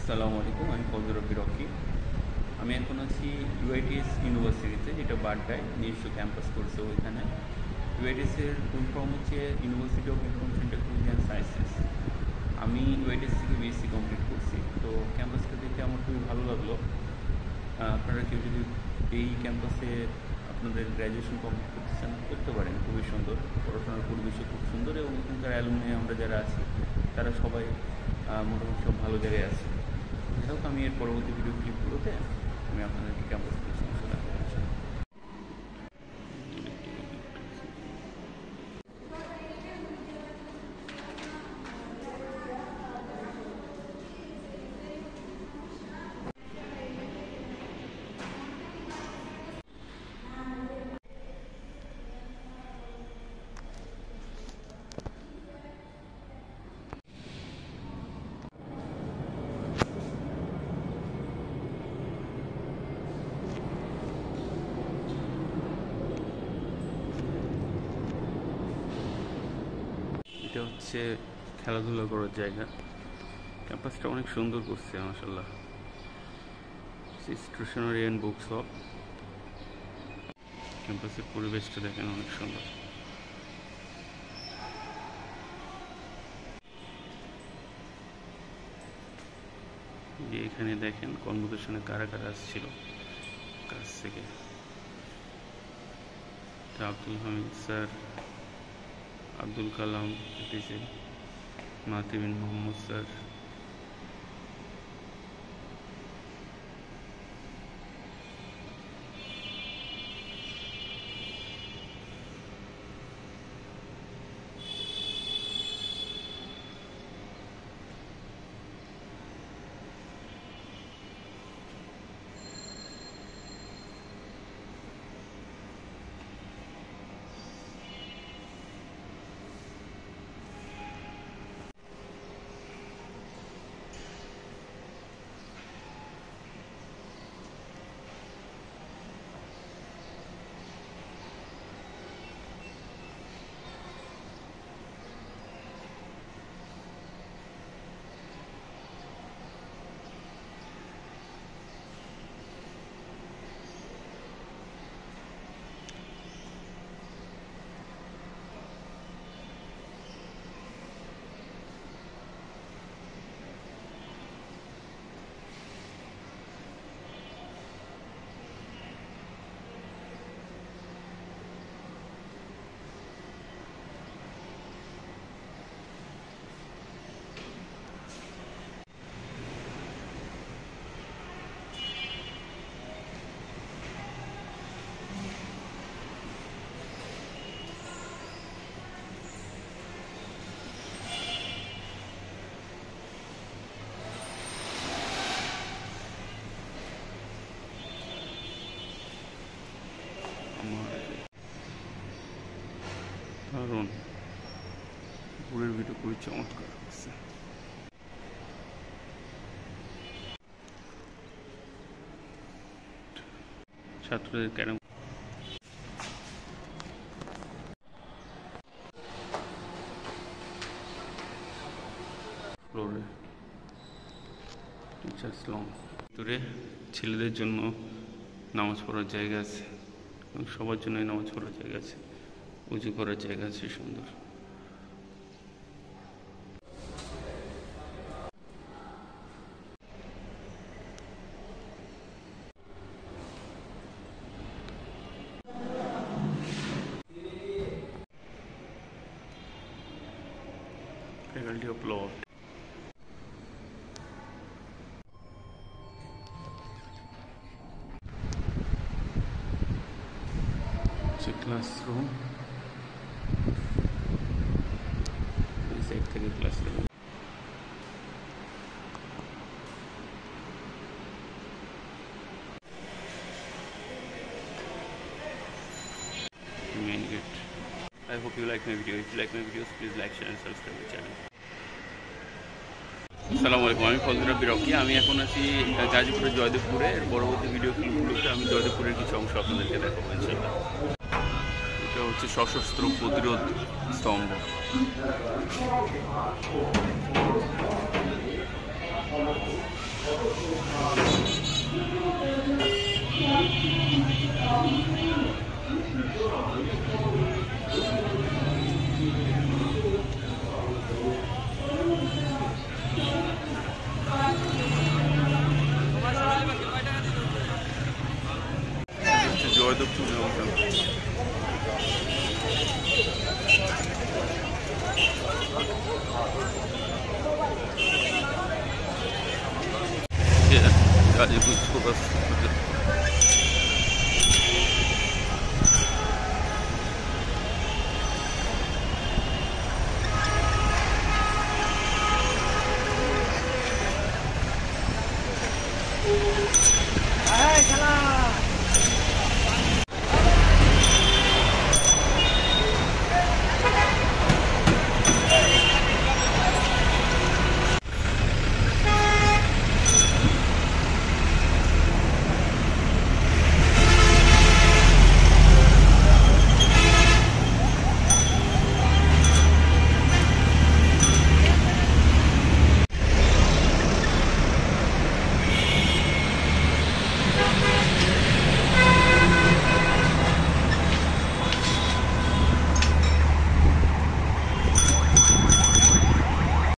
আসসালামু আলাইকুম, আমি ফজল রব্বি রকি। আমি এখন আছি ইউআইটিএস ইউনিভার্সিটিতে, যেটা বাড্ডায় নিজস্ব ক্যাম্পাস করছে। ওইখানে ইউআইটিএসের ফুল ফর্ম হচ্ছে university of information technology and sciences. আমি ইউআইটিএস থেকে বিএসসি কমপ্লিট করছি। তো ক্যাম্পাসটা দেখে আমার খুবই ভালো লাগলো। আপনারা কেউ যদি এই ক্যাম্পাসে আপনাদের গ্র্যাজুয়েশন কমপ্লিট করতে চান, করতে পারেন। খুবই সুন্দর, পড়াশোনার পরিবেশও খুব সুন্দর, এবং এখানকার অ্যালুমনি আমরা যারা আছি তারা সবাই মোটামুটি সব ভালো জায়গায় আছে। যাই হোক, আমি এর পরবর্তী ভিডিও ক্লিপগুলোতে আমি আপনাদেরকে ক্যাম্পাস কিছু অংশ দেখাবো। এটা হচ্ছে খেলাধুলা করার জায়গা। ক্যাম্পাসটা অনেক সুন্দর করছে মাশাআল্লাহ। Stationery and book shop. ক্যাম্পাসের পরিবেশটা দেখেন, অনেক সুন্দর। যে এখানে দেখেন কনভোকেশনে কারা কারা আসছিল কাছ থেকে। আব্দুল হামিদ স্যার, আব্দুল কালাম এপিসি, মাহদি বিন মোহাম্মদ স্যার, দারুণ। উপরের ভিডিও খুবই চমৎকার হচ্ছে। ছাত্রদের ক্যারাম ফ্লোরে টিচার্স লং। ভিতরে ছেলেদের জন্য নামাজ পড়ার জায়গা আছে, এবং সবার জন্যই নামাজ পড়ার জায়গা আছে, উজু করার জায়গা আছে সুন্দর। Faculty of Law. It's a classroom. This side থেকে classroom. Main gate. I hope you like my video. If you like my videos, please like, share and subscribe my channel. আসসালামু আলাইকুম, আমি ফজল রব্বি রকি। আমি এখন আছি গাজীপুরের জয়দেবপুরে। এর পরবর্তী ভিডিও ক্লিপগুলোতে আমি জয়দেবপুরের কিছু অংশ আপনাদেরকে দেখাবো ইনশাআল্লাহ। এটা হচ্ছে সশস্ত্র প্রতিরোধ স্তম্ভ। জয়দেব পুজো গাজীপুর সুপার